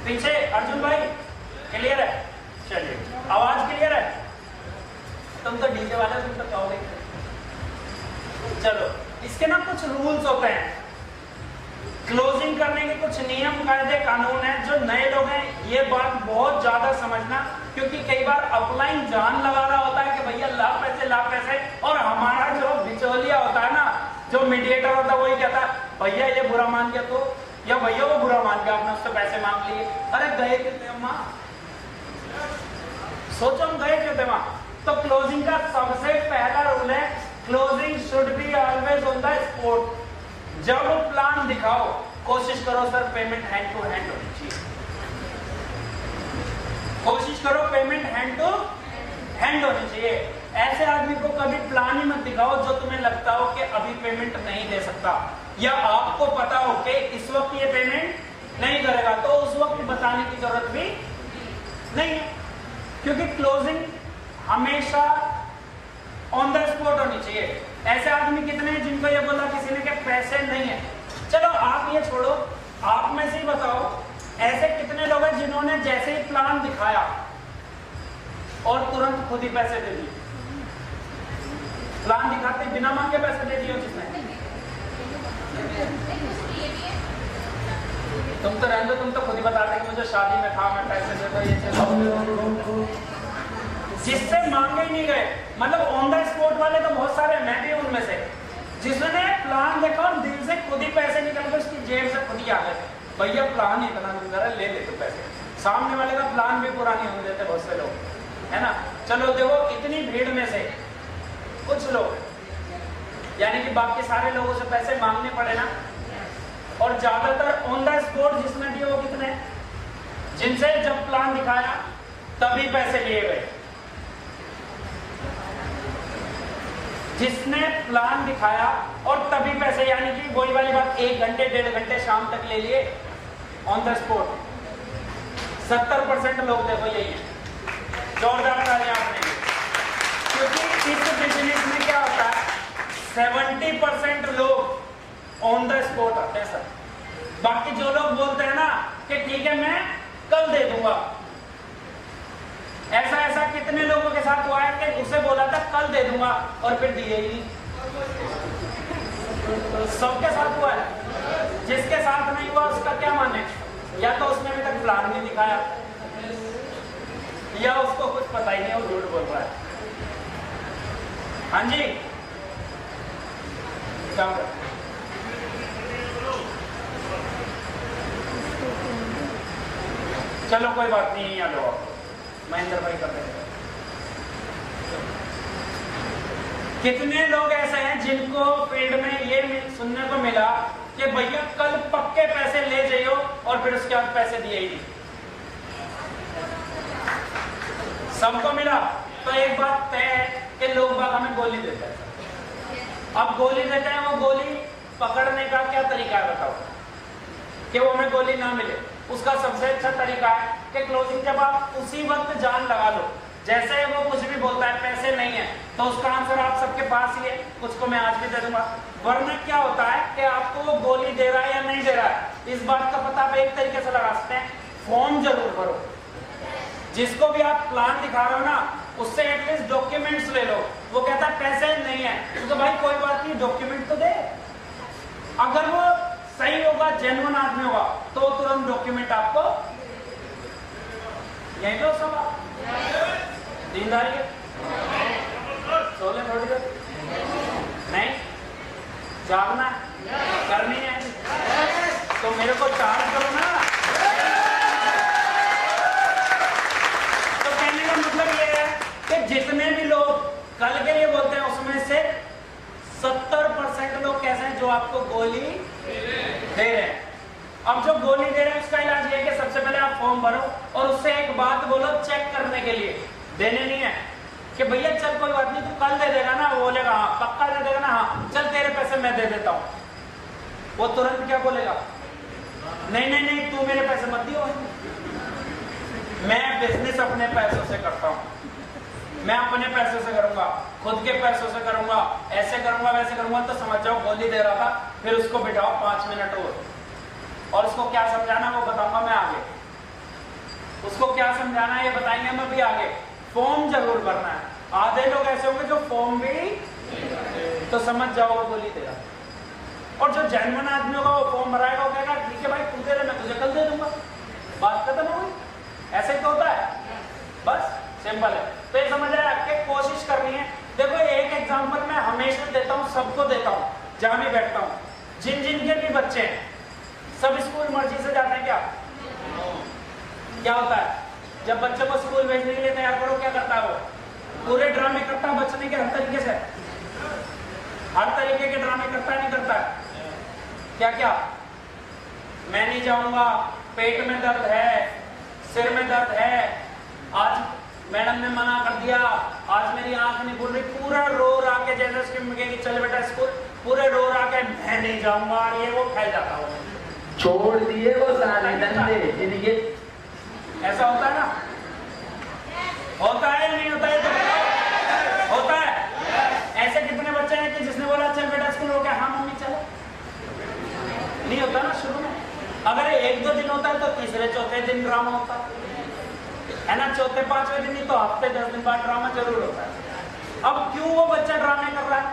पीछे अर्जुन भाई क्लियर है? चलिए, आवाज क्लियर है? तुम तो डीजे वाले, तुम तो कहोगे। चलो, इसके ना कुछ रूल्स होते हैं, क्लोजिंग करने के कुछ नियम कायदे कानून है। जो नए लोग हैं ये बात बहुत ज्यादा समझना, क्योंकि कई बार अपलाइन जान लगा रहा होता है कि भैया ला पैसे, और हमारा जो बिचौलिया होता है ना, जो मीडिएटर होता है, वही कहता है भैया ये बुरा मान गया तो, या भैया वो बुरा मान गया, आपने उससे पैसे मांग लिए। अरे गए क्यों थे वहां? सोचो हम गए क्यों थे वहां? तो क्लोजिंग का सबसे पहला रूल है, closing should be always on the spot. जब प्लान दिखाओ कोशिश करो sir payment hand to hand होनी चाहिए। कोशिश करो पेमेंट हैंड टू हैंड होनी चाहिए। ऐसे आदमी को कभी प्लान ही मत दिखाओ जो तुम्हें लगता हो कि अभी पेमेंट नहीं दे सकता, या आपको पता हो कि इस वक्त ये पेमेंट नहीं करेगा, तो उस वक्त बताने की जरूरत भी नहीं है, क्योंकि क्लोजिंग हमेशा ऑन द स्पॉट होनी चाहिए। ऐसे आदमी कितने हैं जिनको ये बोला किसी ने कि पैसे नहीं है? चलो आप ये छोड़ो, आप में से ही बताओ ऐसे कितने लोग हैं जिन्होंने जैसे ही प्लान दिखाया और तुरंत खुद ही पैसे दे दिए? प्लान दिखाते बिना मांगे पैसे दे दिए जिसने? तुम तो रहने दो, तुम तो खुद ही बताते कि मुझे शादी में था, मैं पैसे दे दो, ये चलो। जिससे मांगे ही नहीं गए, मतलब ऑन द स्पॉट वाले तो बहुत सारे, मैं भी उनमें से, जिसने प्लान देखा और दिल से खुद ही पैसे निकल गए, उसकी जेब से खुद ही आ गए, भैया प्लान इतना सुंदर है, ले ले तो पैसे। सामने वाले का प्लान भी पूरा नहीं होने देते बहुत से लोग, है ना। चलो देखो, इतनी भीड़ में से कुछ लोग, यानी कि बाकी सारे लोगों से पैसे मांगने पड़े ना, और ज्यादातर ऑन द स्पॉट जिसने दिए वो कितने, जिनसे जब प्लान दिखाया तभी पैसे लिए गए। जिसने प्लान दिखाया और तभी पैसे, यानी कि वही वाली बात, 1 घंटे 1.5 घंटे शाम तक ले लिए ऑन द स्पॉट। 70% लोग देखो यही है। जोरदार तालियां आपने, क्योंकि इस बिजनेस में क्या होता है, 70% लोग ऑन द स्पॉट आते हैं सर। बाकी जो लोग बोलते हैं ना कि ठीक है मैं कल दे दूंगा, ऐसा कितने लोगों के साथ हुआ है कि उसे बोला था कल दे दूंगा और फिर दिए ही नहीं। सबके साथ हुआ है। जिसके साथ नहीं हुआ उसका क्या माने, या तो उसने अभी तक प्लान नहीं दिखाया, या उसको कुछ पता ही नहीं, वो झूठ बोल रहा है। हाँ जी, क्या चलो कोई बात नहीं, यहाँ लो महेंद्र भाई कर रहे हैं। कितने लोग ऐसे हैं जिनको फील्ड में ये सुनने को मिला कि भैया कल पक्के पैसे ले जाइयो, और फिर उसके बाद पैसे दिए ही नहीं। सबको मिला तो एक बात तय है कि लोग बाग हमें गोली देते हैं। अब गोली देते हैं, वो गोली पकड़ने का क्या तरीका है बताओ, कि वो हमें गोली ना मिले। उसका सबसे अच्छा तरीका है कि क्लोजिंग जब आप उसी वक्त जान लगा लो, जैसे वो कुछ भी बोलता है पैसे नहीं है, तो उसका आंसर आप सबके पास ही है, कुछ को मैं आज भी दे दूंगा। वरना क्या होता है कि आपको वो गोली दे रहा है या नहीं दे रहा है, इस बात का पता आप एक तरीके से लगा सकते हैं, फॉर्म जरूर भरो। जिसको भी आप प्लान दिखा रहे हो ना, उससे एटलीस्ट डॉक्यूमेंट्स ले लो। वो कहता है पैसे नहीं है, तो भाई कोई बात नहीं, डॉक्यूमेंट तो दे। अगर वो सही होगा, जेन्युइन आदमी होगा, तो तुरंत डॉक्यूमेंट आपको यही तो सब दीनदारी है। सोले थोड़ी देर नहीं जागना करनी है, तो मेरे को चार्ज करो ना। तो कहने का मतलब ये है कि जितने भी लोग कल के लिए बोलते हैं, उसमें से 70% लोग कैसे हैं जो आपको गोली दे रहे हैं। अब जो गोली दे रहे हैं उसका इलाज ये है कि सबसे पहले आप फॉर्म भरो और उससे एक बात बोलो चेक करने के लिए, देने नहीं है कि भैया चल कोई बात नहीं तू कल दे देगा ना, वो बोलेगा हाँ पक्का दे देगा ना, हाँ चल तेरे पैसे मैं दे देता हूँ। वो तुरंत क्या बोलेगा, नहीं नहीं नहीं तू मेरे पैसे मत दियो, मैं बिजनेस अपने पैसों से करता हूँ। मैं अपने पैसे से करूंगा, खुद के पैसों से करूंगा, ऐसे करूंगा वैसे करूंगा, तो समझ जाओ गोली दे रहा था। फिर उसको बिठाओ 5 मिनट और उसको क्या समझाना वो बताऊंगा मैं आगे। उसको क्या समझाना है ये बताएंगे मैं भी आगे। फॉर्म जरूर भरना है। आधे लोग ऐसे होंगे जो फॉर्म भी, तो समझ जाओ वो गोली देगा। और जो जेन्युइन आदमी होगा वो फॉर्म भराएगा, वो कहेगा ठीक है भाई तू दे रहे मैं तुझे कल दे दूंगा, बात खत्म हो गई। ऐसे ही तो होता है, बस सिंपल है। तो ये समझ आया कि कोशिश करनी है। देखो एक एग्जांपल मैं हमेशा देता हूँ, सबको देता हूँ जहां भी बैठता हूँ। जिन जिनके भी बच्चे हैं सब स्कूल मर्जी से जाते हैं क्या? क्या होता है जब बच्चे को स्कूल भेजने के लिए तैयार करो, क्या करता है वो? पूरे ड्रामे करता है बचने के हर तरीके से, हर तरीके के ड्रामे करता है, नहीं करता है? क्या क्या? मैं नहीं जाऊंगा, पेट में दर्द है, सिर में दर्द है, आज मैडम ने मना कर दिया, आज मेरी आंख नहीं खुल रही, पूरा रो रा के जैसे उसकी चल बेटा स्कूल, पूरे रो रा के मैं नहीं जाऊंगा, ये वो फैल जाता हो, छोड़ दिए वो सारे धंधे इनके। ऐसा होता है ना? होता है नहीं होता है? तो बताओ होता है। ऐसे कितने बच्चे हैं कि जिसने बोला चल बेटा स्कूल हो गया, हाँ मम्मी चलो, नहीं होता ना शुरू में। अगर 1-2 दिन होता है तो तीसरे चौथे दिन ड्रामा होता है ना, चौथे 5वें दिन, नहीं तो हफ्ते 10 दिन बाद ड्रामा जरूर होता है। अब क्यों वो बच्चा ड्रामे कर रहा है?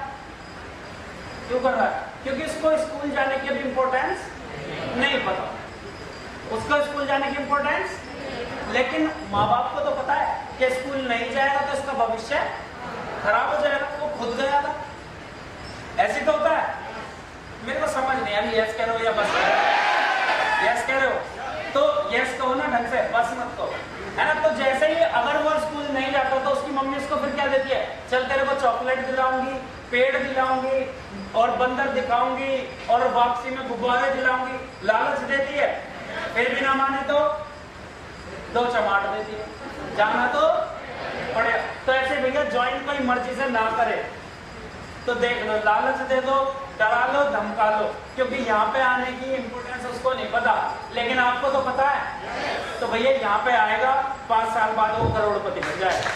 क्यों कर रहा है? क्योंकि उसको स्कूल जाने की भी इंपॉर्टेंस नहीं पता, उसको स्कूल जाने की इंपॉर्टेंस, लेकिन माँ बाप को तो पता है कि स्कूल नहीं जाएगा तो इसका भविष्य खराब हो जाएगा, वो खुद गया था। ऐसे तो होता है। मेरे को समझ नहीं अभी यस कह रहे हो या बस कह रहे हो? यस कह रहे हो तो यस कहो ना ढंग से, बस मत कहो, है ना? तो जैसे ही अगर वो स्कूल नहीं जाता तो उसकी मम्मी उसको फिर क्या देती है? चल तेरे को चॉकलेट दिलाऊंगी, पेड़ दिलाऊंगी और बंदर दिखाऊंगी और वापसी में गुब्बारे दिलाऊंगी, लालच देती है। फिर भी ना माने तो 2 चमाट देती है, जाना तो पड़ेगा। तो ऐसे भैया ज्वाइन कोई मर्जी से ना करे तो देख लो, लालच दे दो, डरा लो, धमका लो, क्योंकि यहाँ पे आने की इंपोर्टेंस उसको नहीं पता, लेकिन आपको तो पता है। तो भैया यहाँ पे आएगा, 5 साल बाद वो करोड़पति बन जाएगा।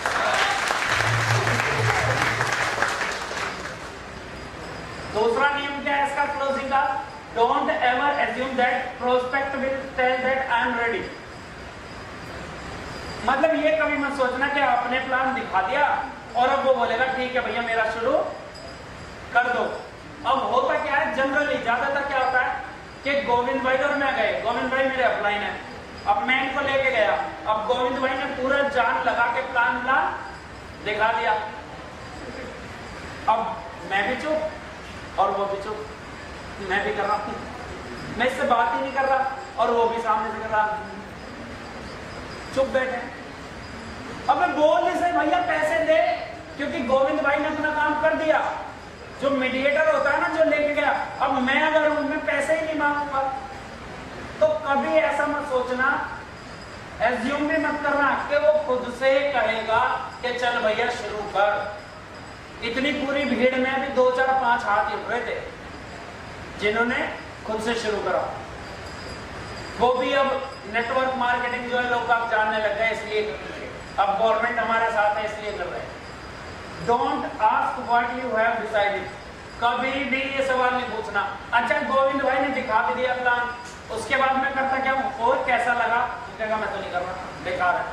दूसरा नियम क्या है इसका क्लोजिंग का? Don't ever assume that prospect will tell that I am ready. मतलब ये कभी मत सोचना कि आपने प्लान दिखा दिया और अब वो बोलेगा ठीक है भैया मेरा शुरू कर दो। अब होता क्या है जनरली, ज्यादातर क्या होता है कि गोविंद भाई और मैं गए, गोविंद भाई मेरे अपलाइन है, अब मैं इनको लेके गया, अब गोविंद भाई ने पूरा जान लगा के प्लान दिखा दिया, अब मैं भी चुप और वो भी चुप, मैं भी कर रहा हूं, मैं इससे बात ही नहीं कर रहा और वो भी सामने से कर रहा, चुप बैठे। अब मैं बोल से भैया पैसे दे, क्योंकि गोविंद भाई ने अपना काम कर दिया, जो मीडिएटर होता है ना जो लेके गया, अब मैं अगर उनमें पैसे ही नहीं मांगूंगा तो कभी ऐसा मत सोचना, एज्यूम भी मत करना कि वो खुद से कहेगा कि चल भैया शुरू कर। इतनी पूरी भीड़ में भी 2, 4, 5 हाथ उठ रहे थे जिन्होंने खुद से शुरू करा, वो भी अब नेटवर्क मार्केटिंग जो है लोग आप जानने लग गए इसलिए, अब गवर्नमेंट हमारे साथ है इसलिए कर रहे हैं। Don't ask what you have decided, कभी भी ये सवाल नहीं पूछना। अच्छा गोविंद भाई ने दिखा भी दिया प्लान, उसके बाद मैं करता क्या हूँ और कैसा लगा, कहेगा मैं तो नहीं कर रहा, बेकार है।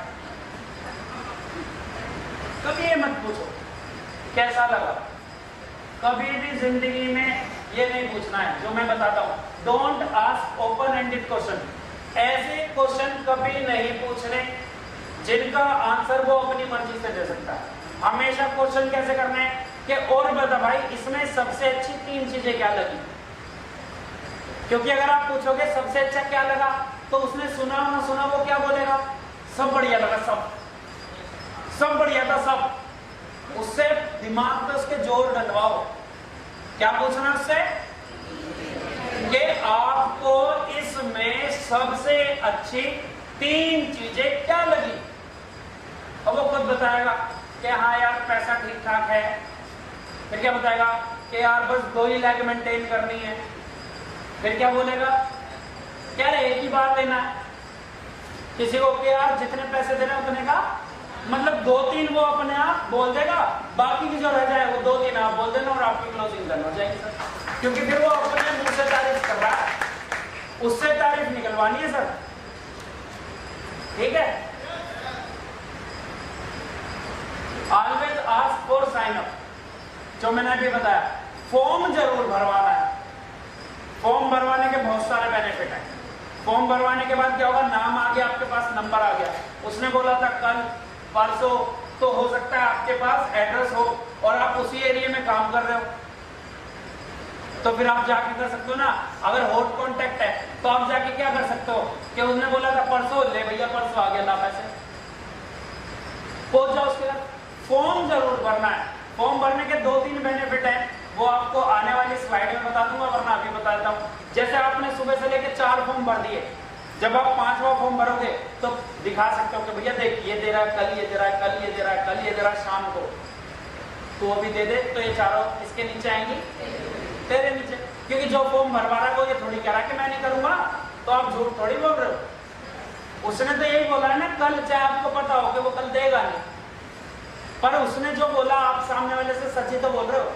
कभी ये मत पूछो कैसा लगा, कभी भी जिंदगी में ये नहीं पूछना है जो मैं बताता हूँ। Don't ask open ended question, ऐसे क्वेश्चन कभी नहीं पूछने जिनका आंसर वो अपनी मर्जी से दे सकता है। हमेशा क्वेश्चन कैसे करना है कि और बता भाई इसमें सबसे अच्छी 3 चीजें क्या लगी, क्योंकि अगर आप पूछोगे सबसे अच्छा क्या लगा तो उसने सुना ना सुना वो क्या बोलेगा, सब बढ़िया लगा, सब बढ़िया था सब। उससे दिमाग पे उसके जोर डलवाओ, क्या पूछना उससे कि आपको इसमें सबसे अच्छी 3 चीजें क्या लगी, और वो खुद बताएगा कि हाँ यार पैसा ठीक ठाक है, फिर क्या बताएगा कि यार बस 2 ही लाख मेंटेन करनी है, फिर क्या बोलेगा क्या एक ही बार लेना है, किसी को कि यार जितने पैसे देना उतने का मतलब 2-3 वो अपने आप बोल देगा, बाकी की जो रह जाए वो 2-3 आप बोल देना और आपकी क्लोजिंग डन हो जाएगी सर। क्योंकि फिर वो अपने मुंह से तारीफ कर रहा है, उससे तारीफ निकलवानी है सर। ठीक है, always ask for sign up, जो मैंने अभी बताया। फॉर्म जरूर भरवाना है। फॉर्म भरवाने के बहुत सारे बेनिफिट हैं। फॉर्म भरवाने के बाद क्या होगा, नाम आ गया आपके पास, नंबर आ गया। उसने बोला था कल परसों, तो हो सकता है आपके पास एड्रेस हो और आप उसी एरिया में काम कर रहे हो, तो फिर आप जाके कर सकते हो ना। अगर हॉट कॉन्टेक्ट है तो आप जाके क्या कर सकते हो कि उसने बोला था परसों, ले भैया परसों आ गया, ला पैसे, पहुंच जाओ उसके बाद। फॉर्म जरूर भरना है। फॉर्म भरने के 2-3 बेनिफिट हैं, वो आपको आने वाली स्लाइड में बता दूंगा, वरना अभी बता देता हूँ। जैसे आपने सुबह से लेकर 4 फॉर्म भर दिए, जब आप 5वां फॉर्म भरोगे तो दिखा सकते हो कि भैया देख ये दे रहा है, कल ये दे रहा है, कल ये दे रहा है, कल ये दे रहा है, शाम को तो अभी दे दे, तो ये चारों इसके नीचे आएंगी, तेरे नीचे। क्योंकि जो फॉर्म भरवा रहा है वो ये थोड़ी कह रहा है कि मैं नहीं करूंगा, तो आप झूठ थोड़ी बोल रहे हो। उसने तो यही बोला है ना कल, चाहे आपको पता हो कि वो कल देगा नहीं, पर उसने जो बोला आप सामने वाले से सच्ची तो बोल रहे हो।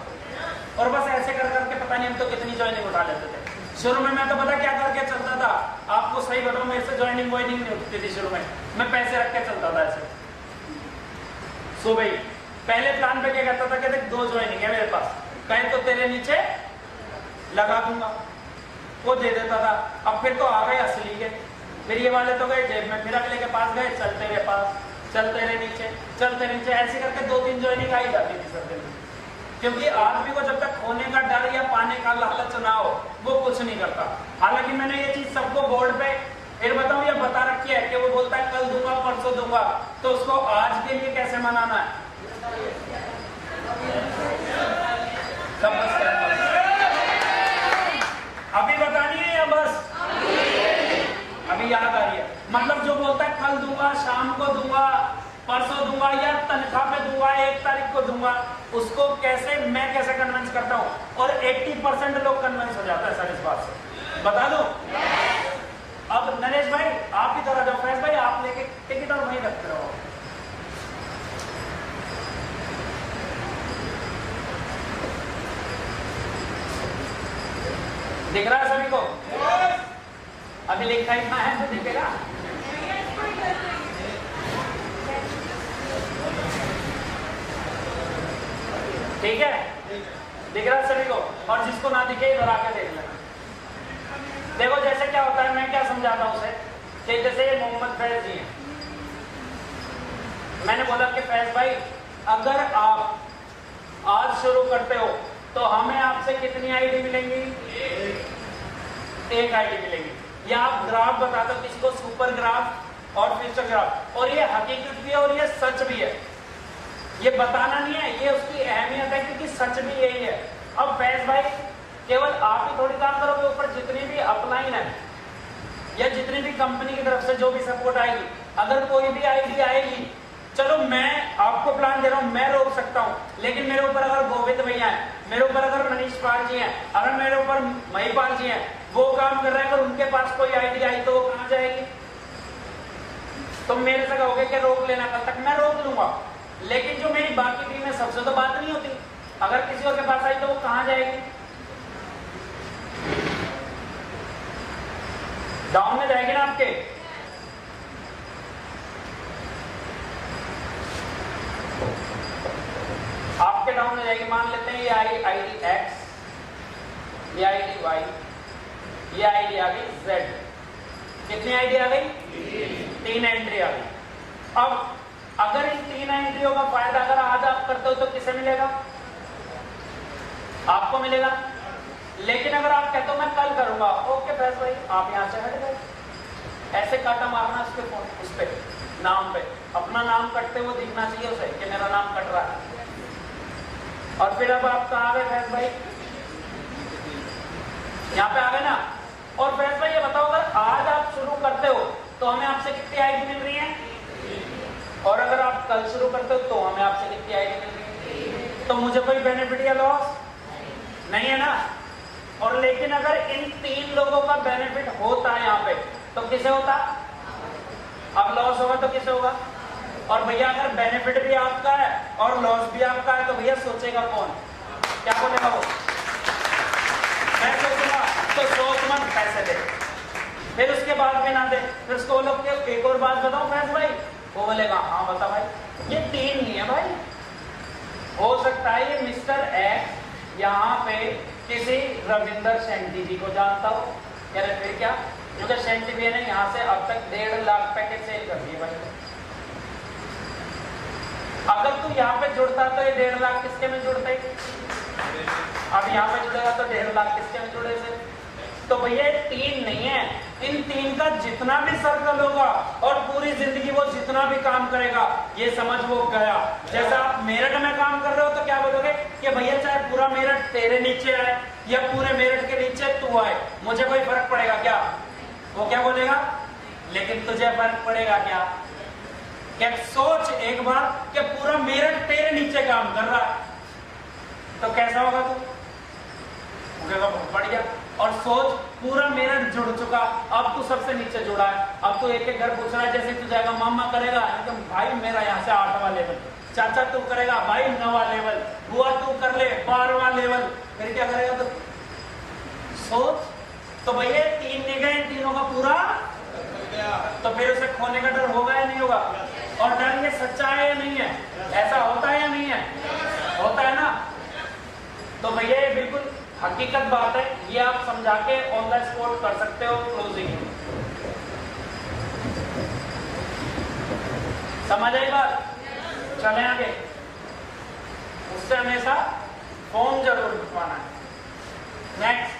और बस ऐसे कर करके पता नहीं हम तो कितनी ज्वाइनिंग उठा लेते थे। शुरू में मैं तो पता क्या करके चलता था, आपको सही बताऊं, मेरे से ज्वाइनिंग नहीं उठती थी शुरू में। मैं पैसे रख के चलता था ऐसे सुबह ही। पहले प्लान पे क्या करता था कि देख 2 ज्वाइनिंग है मेरे पास, कहीं तो तेरे नीचे लगा दूंगा, वो दे देता था। अब फिर तो आ गए असली के, फिर ये वाले तो गए जेब में, फिर अगले के पास गए, चल तेरे पास, चल तेरे नीचे, चल तेरे नीचे, ऐसे करके 2-3 ज्वाइनिंग आई जाती थी सर दिन में। क्योंकि आदमी को जब तक खोने का डर या पाने का लालच ना हो, वो कुछ नहीं करता। हालांकि मैंने ये चीज सबको बोर्ड पे फिर बताऊं या बता रखी है कि वो बोलता है कल दूंगा, परसों दूंगा, तो उसको आज के लिए कैसे मनाना है। सब बस अभी बतानी है या बस अभी याद आ रही है। मतलब जो बोलता है कल दूंगा, शाम को दूंगा, परसों दूंगा या तनख्वाह पे दूंगा, 1 तारीख को दूंगा, उसको कैसे मैं कैसे कन्विंस करता हूँ। और 80% लोग कन्विंस हो जाता है सर इस बात से, बता दो। अब नरेश भाई आप ही तरह जाओ, फैज भाई आप लेके टिकट और वहीं रखते रहो। दिख रहा है सभी को? अभी लिखा ही है तो दिखेगा। ठीक है, दिख रहा है सभी को? और जिसको ना दिखे इधर आके देख लेना। देखो जैसे क्या होता है, मैं क्या समझाता हूं उसे कि जैसे ये मोहम्मद फैज जी हैं, मैंने बोला कि फैज भाई अगर आप आज शुरू करते हो तो हमें आपसे कितनी आईडी मिलेंगी? 1 आईडी मिलेगी। या आप ग्राफ बता दो किसी को, सुपर ग्राफ और फ्यूचर ग्राफ। और ये हकीकत भी है और ये सच भी है, ये बताना नहीं है, ये उसकी अहमियत है क्योंकि सच भी यही है। अब फैज भाई केवल आप ही थोड़ी काम करोगे, ऊपर जितनी भी अपलाइन है या जितनी भी कंपनी की तरफ से जो भी सपोर्ट आएगी, अगर कोई भी आईडी आएगी, चलो मैं आपको प्लान दे रहा हूं, मैं रोक सकता हूं, लेकिन मेरे ऊपर अगर गोविंद भैया है, मेरे ऊपर अगर मनीष पाल जी हैं, अगर मेरे ऊपर महिपाल जी हैं, वो काम कर रहे हैं, अगर उनके पास कोई आईडी आई तो वो कहां जाएगी? तो मेरे से कहोगे कि रोक लेना, कल तक मैं रोक लूंगा, लेकिन जो मेरी बाकी टीम है सबसे तो बात नहीं होती। अगर किसी और के पास आई तो वो कहां जाएगी? डाउन में जाएगी ना आपके। आपके डाउन में जाएगी। मान लेते हैं ये आईडी एक्स, ये आईडी वाई, ये आईडी आ गई जेड। कितनी आईडी आ गई? 3 एंट्री आ गई। अब अगर इन 3 एंट्रियों का फायदा अगर आज आप करते हो तो किसे मिलेगा? आपको मिलेगा। लेकिन अगर आप कहते हो मैं कल करूंगा, ओके फैज भाई आप यहां से हट गए, ऐसे काटा मारना उसके फोन, उस पे नाम पे अपना नाम कटते हुए दिखना चाहिए उसे कि मेरा नाम कट रहा है। और फिर अब आप कहाँ आ गए फैज भाई? यहाँ पे आ गए ना। और फैज भाई ये बताओ अगर आज आप शुरू करते हो तो हमें आपसे कितनी आईडी मिल रही है? और अगर आप कल शुरू करते हो तो हमें आपसे कितनी आईडी मिल रही है? तो मुझे कोई बेनिफिट या लॉस नहीं है ना। और लेकिन अगर इन 3 लोगों का बेनिफिट होता है यहाँ पे तो किसे होता? अब लॉस होगा तो किसे होगा? और भैया अगर बेनिफिट भी आपका है और लॉस भी आपका है तो भैया सोचेगा कौन? क्या बोलेगा वो? मैं सोचूंगा तो सोच मत पैसे दे, फिर उसके बाद भी ना दे, फिर उसको बोलो कि एक और बात बताओ फैज भाई, वो बोलेगा हाँ बता भाई। ये 3 नहीं है भाई। हो सकता है ये मिस्टर एक्स यहाँ पे किसी रविंदर शेंटी जी को जानता हो, कह रहे फिर क्या, क्योंकि शेंटी भी है ना यहाँ से अब तक 1.5 लाख पैकेट सेल कर दिए भाई। अगर तू यहाँ पे जुड़ता तो ये 1.5 लाख किसके में जुड़ते? अब यहाँ पे जुड़ेगा तो 1.5 लाख किसके में जुड़े से? तो भैया 3 नहीं है, इन 3 का जितना भी सर्कल होगा और पूरी जिंदगी वो जितना भी काम करेगा, ये समझ वो गया। जैसा आप मेरठ में काम कर रहे हो तो क्या बोलोगे कि भैया चाहे पूरा मेरठ तेरे नीचे आए या पूरे मेरठ के नीचे तू आए, मुझे कोई फर्क पड़ेगा क्या? वो क्या बोलेगा? लेकिन तुझे फर्क पड़ेगा क्या? क्या सोच एक बार कि पूरा मेरठ तेरे नीचे काम कर रहा है तो कैसा होगा तू? बहुत बढ़िया। और सोच पूरा मेरठ जुड़ चुका, अब तू सबसे नीचे जुड़ा है, अब तू एक एक घर पूछ रहा है, जैसे तू जाएगा मामा करेगा तो भाई मेरा यहाँ से 8वां लेवल, चाचा तू करेगा भाई 9वां लेवल, बुआ तू कर ले 12वां लेवल, फिर क्या करेगा तू? सोच। तो भैया 3 नहीं गए, 3 का पूरा, तो फिर उसे खोने का डर होगा या नहीं होगा? और डर ये सच्चा है या नहीं है? ऐसा होता है या नहीं है? होता है ना। तो भैया ये बिल्कुल हकीकत बात है, ये आप समझा के ऑन द स्पॉट कर सकते हो क्लोजिंग। समझ आई बात? चलें आगे। उससे हमेशा फॉर्म जरूर लिखवाना है। Next,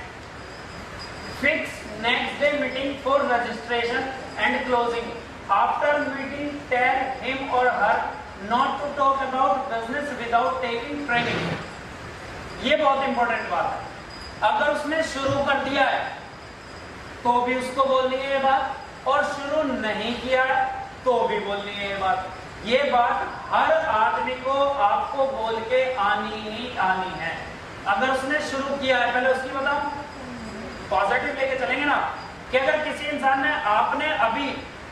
fix next day meeting for registration and closing. After meeting tell him और her not to talk about business without taking training. ये बहुत इंपॉर्टेंट बात है। अगर उसने शुरू कर दिया है तो भी उसको बोलनी है ये बात, और शुरू नहीं किया है तो भी बोलनी है ये बात। ये बात हर आदमी को आपको बोल के आनी ही आनी है। अगर उसने शुरू किया है, पहले उसकी बताऊं, पॉजिटिव लेके चलेंगे ना, कि अगर किसी इंसान ने, आपने अभी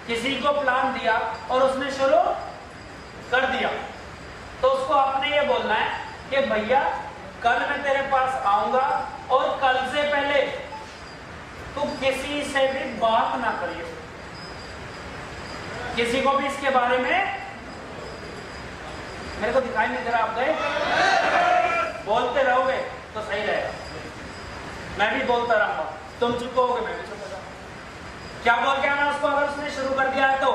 किसी को प्लान दिया और उसने शुरू कर दिया तो उसको आपने ये बोलना है कि भैया कल मैं तेरे पास आऊंगा और कल से पहले तू किसी से भी बात ना करिए, किसी को भी इसके बारे में। मेरे को दिखाई नहीं दे रहा, आप गए? बोलते रहोगे तो सही रहेगा, मैं भी बोलता रहूंगा, तुम चुप होगे मैं भी चुप हो जाऊंगा। क्या बोल के आना उसको अगर उसने शुरू कर दिया है तो,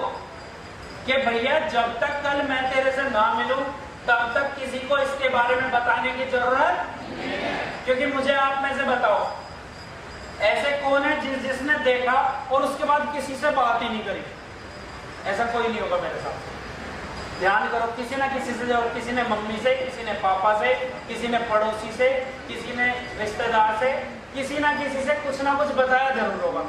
कि भैया जब तक कल मैं तेरे से ना मिलूं तब तक किसी को इसके बारे में बताने की जरूरत नहीं है। क्योंकि मुझे आप में से बताओ, ऐसे कौन है जिसने देखा और उसके बाद किसी से बात ही नहीं करी? ऐसा कोई नहीं होगा मेरे साथ। ध्यान करो, किसी ना किसी से, और किसी ने मम्मी से, किसी ने पापा से, किसी ने पड़ोसी से, किसी ने रिश्तेदार से, किसी ना किसी से कुछ ना कुछ बताया जरूर होगा।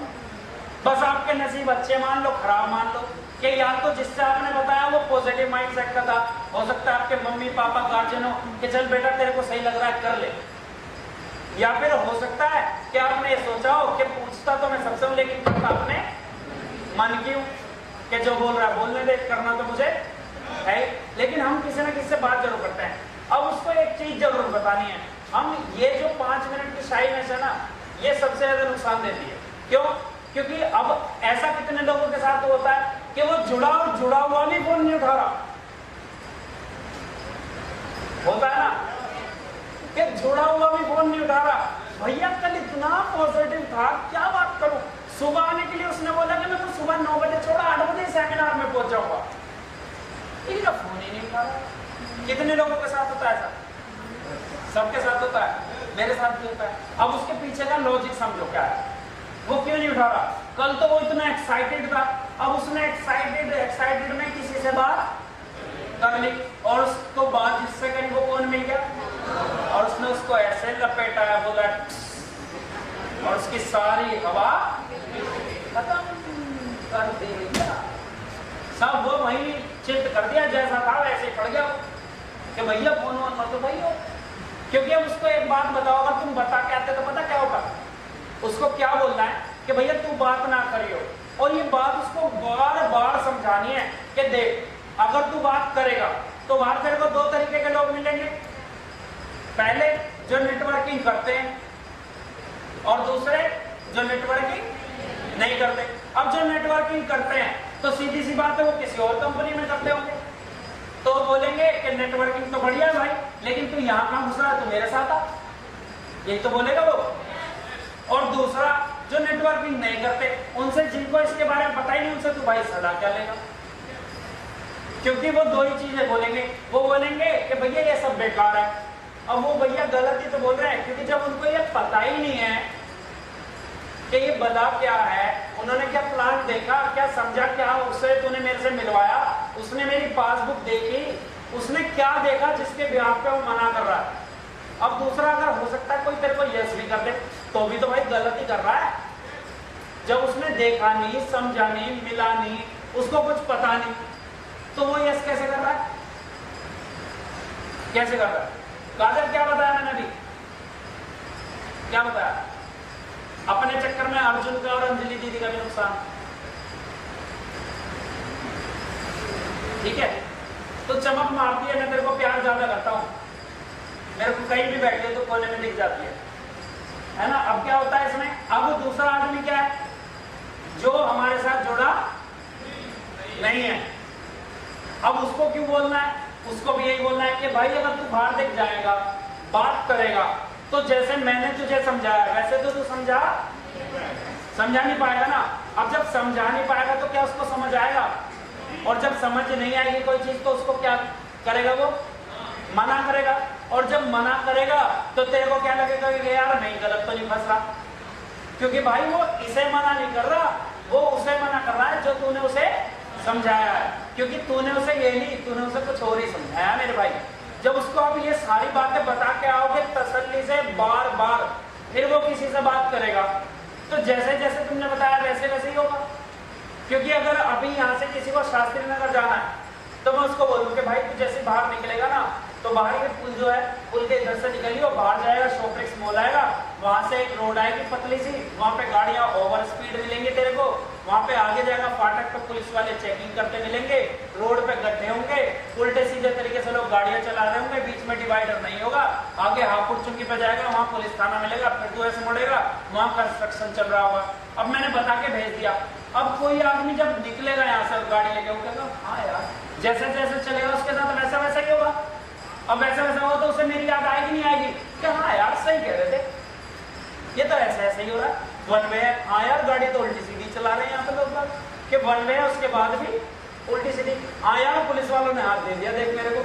बस आपके नसीब अच्छे मान लो, खराब मान लो, कि या तो जिससे आपने बताया वो पॉजिटिव माइंडसेट का था, हो सकता है आपके मम्मी पापा गार्जियन हो कि चल बेटा तेरे को सही लग रहा है कर ले, या फिर हो सकता है कि आपने ये सोचा हो कि पूछता तो मैं सबसे हूं लेकिन करता अपने मन की हूं, कि जो बोल रहा है बोलने दे, करना तो मुझे है। लेकिन हम किसी ना किसी से बात जरूर करते हैं। अब उसको एक चीज जरूर बतानी है, हम ये जो 5 मिनट की शाइनेस है ना, ये सबसे ज्यादा नुकसान देती है। क्यों? क्योंकि अब ऐसा कितने लोगों के साथ होता है कि वो जुड़ा हुआ भी फोन नहीं उठा रहा होता है ना, कि जुड़ा हुआ भी फोन नहीं उठा रहा। भैया कल इतना पॉजिटिव था, क्या बात करूं, सुबह आने के लिए उसने बोला कि मैं तो सुबह 9 बजे छोड़ा 8 बजे सेमिनार में पहुंच जाऊंगा, इनका फोन ही नहीं उठा रहा। कितने लोगों के साथ होता है ऐसा? सबके साथ होता है, मेरे साथ भी होता है। अब उसके पीछे का लॉजिक समझो क्या है, वो क्यों नहीं उठा रहा? कल तो वो इतना एक्साइटेड था, अब उसने एक्साइटेड में किसी से बात कर ली और उसको बाद जिस सेकंड को कौन मिल गया और उसने उसको ऐसे लपेटा है, बोला और उसकी सारी हवा खत्म कर दिया, सब वो वही चिल्ट कर दिया, जैसा था वैसे पड़ गया कि भैया फोन वोन मत भैया। क्योंकि अब उसको एक बात बताओ, अगर तुम बता के आते तो पता क्या होगा, उसको क्या बोलना है कि भैया तू बात ना करियो, और ये बात उसको बार बार समझानी है कि देख अगर तू बात करेगा तो बाहर तेरे को दो तरीके के लोग मिलेंगे, पहले जो नेटवर्किंग करते हैं और दूसरे जो नेटवर्किंग नहीं करते। अब जो नेटवर्किंग करते हैं तो सीधी सी बात है वो किसी और कंपनी में करते होंगे, तो बोलेंगे कि नेटवर्किंग तो बढ़िया है भाई, लेकिन तू यहाँ कहाँ घुस रहा है, तू मेरे साथ आ, यही तो बोलेगा वो। और दूसरा जो नेटवर्किंग नहीं करते, उनसे जिनको इसके बारे में पता ही नहीं, उनसे तू भाई सलाह क्या लेगा, क्योंकि वो दो ही चीजें बोलेंगे। वो बोलेंगे कि भैया ये सब बेकार है। अब वो भैया गलत ही तो बोल रहे हैं, क्योंकि जब उनको ये पता ही नहीं है कि ये बला क्या है, उन्होंने क्या प्लान देखा, क्या समझा, क्या उससे तूने मेरे से मिलवाया, उसने मेरी पासबुक देखी, उसने क्या देखा जिसके बिहाफ पे वो मना कर रहा है। अब दूसरा अगर हो सकता है कोई तेरे को यस भी कर दे, तो भी तो भाई गलत ही कर रहा है। जब उसने देखा नहीं, समझा नहीं, मिला नहीं, उसको कुछ पता नहीं, तो वो यस कैसे कर रहा है, कैसे कर रहा है? कादर क्या बताया मैंने अभी, क्या बताया? अपने चक्कर में अर्जुन का और अंजलि दीदी का भी नुकसान, ठीक है? तो चमक मारती है, मैं तेरे को प्यार ज्यादा करता हूं, मेरे को कहीं भी बैठे तो कोने में दिख जाती है ना? अब क्या होता है इसमें, अब दूसरा आदमी क्या है जो हमारे साथ जुड़ा नहीं है, अब उसको क्यों बोलना है? उसको भी यही बोलना है कि भाई अगर तू बाहर देख जाएगा, बात करेगा, तो जैसे मैंने तुझे समझाया वैसे तो तू समझा नहीं पाएगा ना। अब जब समझा नहीं पाएगा तो क्या उसको समझ आएगा? और जब समझ नहीं आएगी कोई चीज तो उसको क्या करेगा, वो मना करेगा। और जब मना करेगा तो तेरे को क्या लगेगा कि यार नहीं, गलत तो नहीं फंस रहा, क्योंकि भाई वो इसे मना नहीं कर रहा, वो उसे मना कर रहा है जो तूने उसे समझाया है, क्योंकि तूने उसे ये नहीं, तूने उसे कुछ और ही समझाया मेरे भाई। जब उसको आप ये सारी बातें बता के आओगे तसल्ली से बार बार, फिर वो किसी से बात करेगा, तो जैसे जैसे तुमने बताया वैसे वैसे ही होगा। क्योंकि अगर अभी यहाँ से किसी को शास्त्री नगर जाना है तो मैं उसको बोलूँ कि भाई तू जैसे बाहर निकलेगा ना, तो बाहर के पुल जो है, पुल के इधर से निकलिए और बाहर जाएगा, शॉप्लेक्स मॉल आएगा, वहां से एक रोड आएगी पतली सी, वहां पे गाड़ियां ओवर स्पीड मिलेंगे तेरे को, वहां पे आगे जाएगा फाटक पे पुलिस वाले चेकिंग करते मिलेंगे, रोड पे गड्ढे होंगे, उल्टे सीधे तरीके से लोग गाड़ियां चला रहे होंगे, बीच में डिवाइडर नहीं होगा, आगे हापुड़ चुंगी पे जाएगा, वहां पुलिस थाना मिलेगा, फिर तू ऐसे मुड़ेगा, वहां कंस्ट्रक्शन चल रहा होगा। अब मैंने बता के भेज दिया, अब कोई आदमी जब निकलेगा यहाँ से गाड़ी लेके, वो कहेगा हाँ यार, जैसे जैसे चलेगा उसके साथ वैसा वैसा ही होगा। अब वैसा वैसा हो तो उसे मेरी याद आएगी नहीं आएगी कि हाँ यार सही कह रहे थे, ये तो ऐसे ऐसे ही हो रहा है, वन वे है, हाँ यार गाड़ी तो उल्टी सीधी चला रहे हैं यहाँ पे लोग कि वन वे है, उसके बाद भी उल्टी सीधी, हाँ यार पुलिस वालों ने हाथ दे दिया देख मेरे को,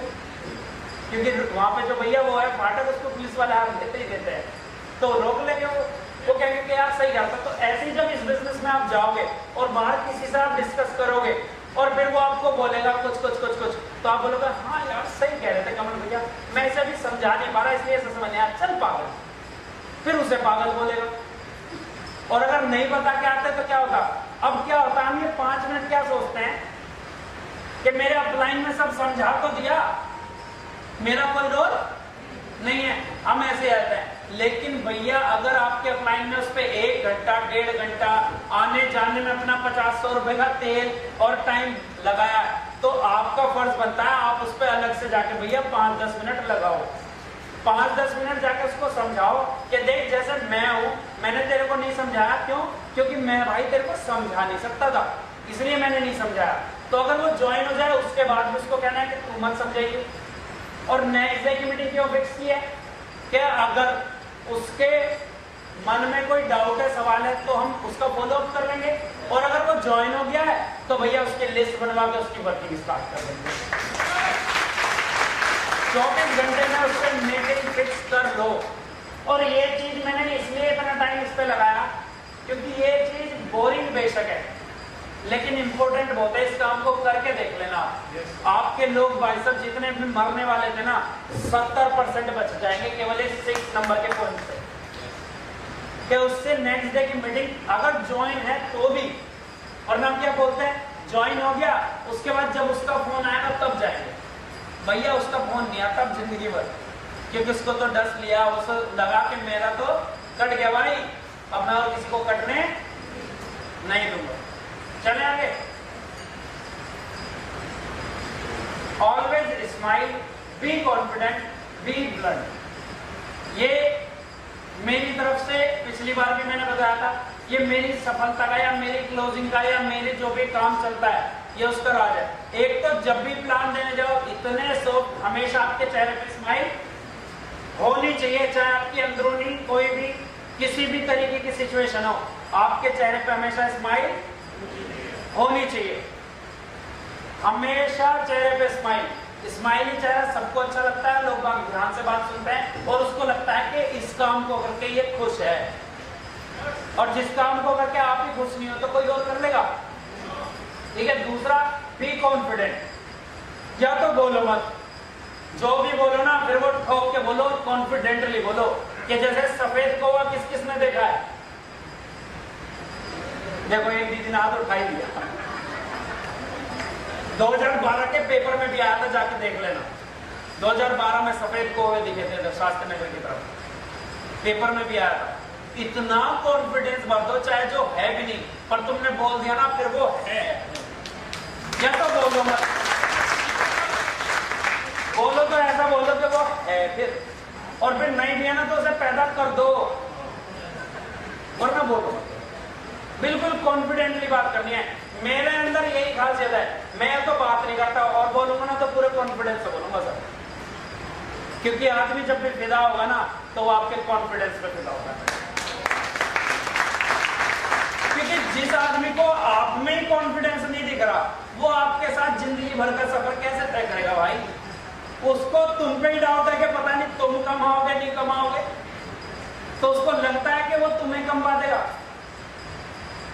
क्योंकि वहां पे जो भैया वो है फाटक, उसको पुलिस वाले हाथ देते ही देते हैं, तो रोक लेंगे वो कहेंगे कि यार सही करता। तो ऐसे ही जब इस बिजनेस में आप जाओगे और बाहर किसी से आप डिस्कस करोगे और फिर वो आपको बोलेगा कुछ कुछ कुछ कुछ, तो आप बोलोगे हाँ यार सही कह रहे थे कमल भैया, मैं इसे भी समझा नहीं पा रहा इसलिए ऐसा समझ नहीं आया, चल पागल, फिर उसे पागल बोलेगा। और अगर नहीं बता के आते तो क्या होता? अब क्या होता, हम ये 5 मिनट क्या सोचते हैं कि मेरे अपलाइन में सब समझा तो दिया, मेरा कोई रोल नहीं है, हम ऐसे आते हैं। लेकिन भैया अगर आपके अपलाइन में उस पर 1 घंटा 1.5 घंटा आने जाने में अपना 50-100 रुपए का तेल और टाइम लगाया, तो आपका फर्ज बनता है आप उस पर अलग से जाके भैया 5-10 मिनट लगाओ, 5-10 मिनट जाके उसको समझाओ कि देख जैसे मैं हूं, मैंने तेरे को नहीं समझाया, क्यों? क्योंकि मैं भाई तेरे को समझा नहीं सकता था, इसलिए मैंने नहीं समझाया। तो अगर वो ज्वाइन हो जाए उसके बाद भी उसको कहना है कि तू मत समझाइए। और नेक्स्ट डे की मीटिंग क्यों फिक्स की है कि अगर उसके मन में कोई डाउट है, सवाल है, तो हम उसका फॉलो अप कर लेंगे, और अगर वो ज्वाइन हो गया है तो भैया उसकी लिस्ट बनवा के उसकी वर्किंग स्टार्ट कर देंगे। 24 घंटे में उससे मीटिंग फिक्स कर लो। और ये चीज मैंने इसलिए इतना टाइम इस पे लगाया क्योंकि ये चीज बोरिंग बेशक है लेकिन इंपॉर्टेंट बहुत है, इस काम को करके देख लेना। आपके लोग भाई साहब जितने भी मरने वाले थे ना, 70% बच जाएंगे केवल इस 6 नंबर के पॉइंट से, कि उससे नेक्स्ट डे की मीटिंग अगर ज्वाइन है तो भी, और हम क्या बोलते हैं ज्वाइन हो गया उसके बाद जब उसका फोन आएगा तब जाएंगे। भैया उसका फोन नहीं आता अब जिंदगी भर, क्योंकि उसको तो डस्ट लिया, उसे लगा के मेरा तो कट गया भाई, अब मैं और किसी को कटने नहीं दूंगा। चले आगे। Always smile, be confident, be blunt. ये मेरी तरफ से पिछली बार भी मैंने बताया था, ये मेरी सफलता का या मेरी क्लोजिंग का या मेरे जो भी काम चलता है ये उसका राज है। एक तो जब भी प्लान देने जाओ इतने सॉफ्ट, हमेशा आपके चेहरे पे स्माइल होनी चाहिए, चाहे आपकी अंदरूनी कोई भी किसी भी तरीके की सिचुएशन हो, आपके चेहरे पे हमेशा स्माइल होनी चाहिए। हमेशा चेहरे पे स्माइल, स्माइली चेहरा सबको अच्छा लगता है, लोग बात ध्यान से बात सुनते हैं और उसको लगता है कि इस काम को करके ये खुश है, और जिस काम को करके आप ही खुश नहीं हो तो कोई और कर लेगा। ठीक है। दूसरा, बी कॉन्फिडेंट, या तो बोलो मत, जो भी बोलो ना फिर वो ठोक के बोलो, कॉन्फिडेंटली बोलो, कि जैसे सफेद कौवा किस किस ने देखा है। देखो एक दीदी ने हाथ उठाई दिया, 2012 के पेपर में भी आया था, जाके देख लेना। 2012 में सफेद कौवे दिखे थे शास्त्री नगर की तरफ, पेपर में भी आया था। इतना कॉन्फिडेंस भर दो, चाहे जो है भी नहीं, पर तुमने बोल दिया ना फिर वो है। या तो बोलो मत, बोलो तो ऐसा बोलो कि वो है फिर, और फिर नहीं भी है ना तो उसे पैदा कर दो, वरना बोलो मत। बिल्कुल कॉन्फिडेंटली बात करनी है। मेरे अंदर यही खासियत है, मैं तो बात नहीं करता और बोलूंगा ना तो पूरे कॉन्फिडेंस से बोलूंगा सर, क्योंकि आदमी जब भी फिदा होगा ना तो वो आपके कॉन्फिडेंस पे फिदा होगा। क्योंकि जिस आदमी को आप में ही कॉन्फिडेंस नहीं दिख रहा, वो आपके साथ जिंदगी भर का सफर कैसे तय करेगा भाई? उसको तुम पे ही डाउट है कि पता नहीं तुम कमाओगे नहीं कमाओगे, तो उसको लगता है कि वो तुम्हें कमा देगा।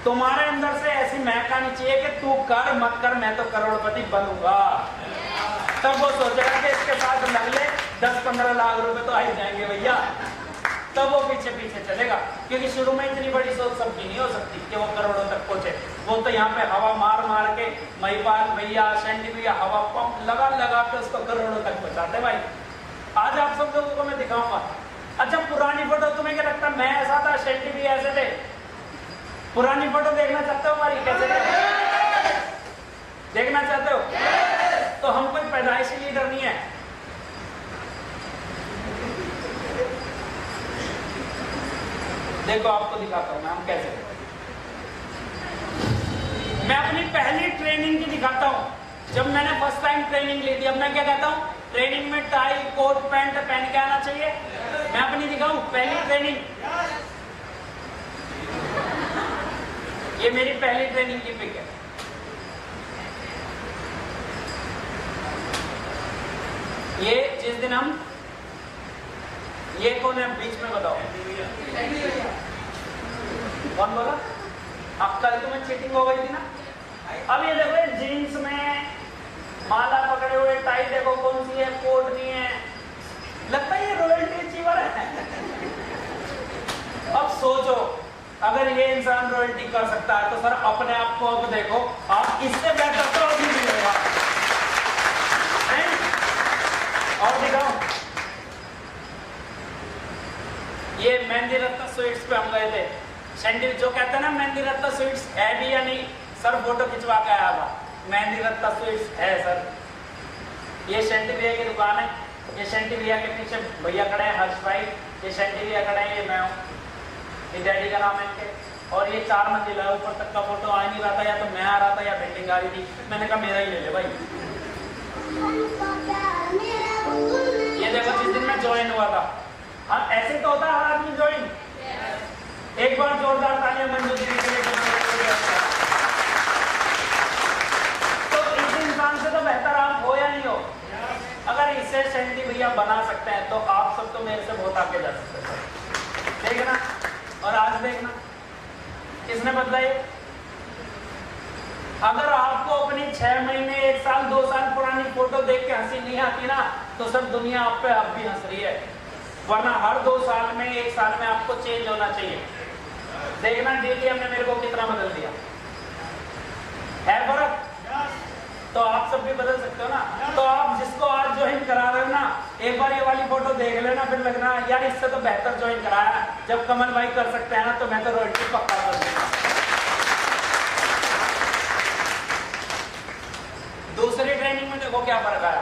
तुम्हारे अंदर से ऐसी महक आनी चाहिए कि तू कर मत कर, मैं तो करोड़पति बनूंगा। तब वो सोचेगा कि इसके साथ लग ले 10-15 लाख रुपए तो आ ही जाएंगे भैया, तब वो पीछे पीछे चलेगा। क्योंकि शुरू में इतनी बड़ी सोच सबकी नहीं हो सकती कि वो करोड़ों तक पहुंचे। वो तो यहाँ पे हवा मार मार के महिपाल भैया, शैंडी भैया हवा पंप लगा लगा के उसको करोड़ों तक पहुंचाते भाई। आज आप सब लोगों को मैं दिखाऊंगा। अच्छा, पुरानी फोटो तुम्हें क्या लगता है मैं ऐसा था, शैंडी भी ऐसे थे? पुरानी फोटो देखना चाहते हो हमारी कैसे देखना चाहते हो? तो हम कोई पैदाइशी लीडर नहीं है। देखो आपको दिखाता हूं मैं हम कैसे। मैं अपनी पहली ट्रेनिंग की दिखाता हूं। जब मैंने फर्स्ट टाइम ट्रेनिंग ली थी, अब मैं क्या कहता हूं, ट्रेनिंग में टाई कोट पैंट पहन के आना चाहिए। मैं अपनी दिखाऊं पहली ट्रेनिंग, ये मेरी पहली ट्रेनिंग की पिक है। ये जिस दिन हम, ये कौन है बीच में बताओ? कौन बोला? अब कल तुम्हें चीटिंग हो गई थी ना। अब ये देखो जीन्स में माला पकड़े हुए, टाई देखो कौन सी है, कोट नहीं है, लगता है ये रॉयल्टी अचीवर है। अब सोचो अगर ये इंसान रॉयल्टी कर सकता है तो सर अपने आप को अब देखो, आप इससे बेहतर तो अभी मिलेगा। और दिखाओ, ये मेहंदी रत्न स्वीट्स पे हम गए थे। शैंडी जो कहते हैं ना मेहंदी रत्न स्वीट्स है भी या नहीं, सर फोटो खिंचवा के आया था। मेहंदी रत्न स्वीट्स है सर। ये शैंडी भैया की दुकान है। ये शैंडी भैया के पीछे भैया खड़े हैं हर्ष भाई, ये शैंडी भैया खड़े हैं, ये मैं हूँ, ये डैडी का नाम है इनके। और ये 4 मंजिला है, ऊपर तक का फोटो आ नहीं रहा था, या तो मैं आ रहा था या बिल्डिंग आ रही थी। मैंने कहा मेरा ही ले ले भाई। ये देखो जिस दिन मैं ज्वाइन हुआ था, हाँ ऐसे तो होता है हर आदमी ज्वाइन। एक बार जोरदार तालियां मंजू दीदी के लिए। तो इस इंसान से तो बेहतर आप हो या नहीं हो? अगर इसे शैंडी भैया बना सकते हैं तो आप सब तो मेरे से बहुत आगे जा सकते हैं। देखना, और आज देखना किसने बदला ये। अगर आपको अपनी 6 महीने 1 साल 2 साल पुरानी फोटो देख के हंसी नहीं आती ना, तो सब दुनिया आप पे अब भी हंस रही है। वरना हर 2 साल में 1 साल में आपको चेंज होना चाहिए। देखना डीटीएम ने मेरे को कितना बदल दिया है फर्क। तो आप सब भी बदल सकते हो ना। तो आप जिसको आज ज्वाइन करा रहे हो ना, एक बार ये वाली फोटो देख लेना, फिर लगना यार इससे तो बेहतर ज्वाइन कराया। जब कमल भाई कर सकते हैं ना, तो मैं तो रॉयल्टी पक्का कर दूंगा। दूसरी ट्रेनिंग में देखो क्या फर्क आया।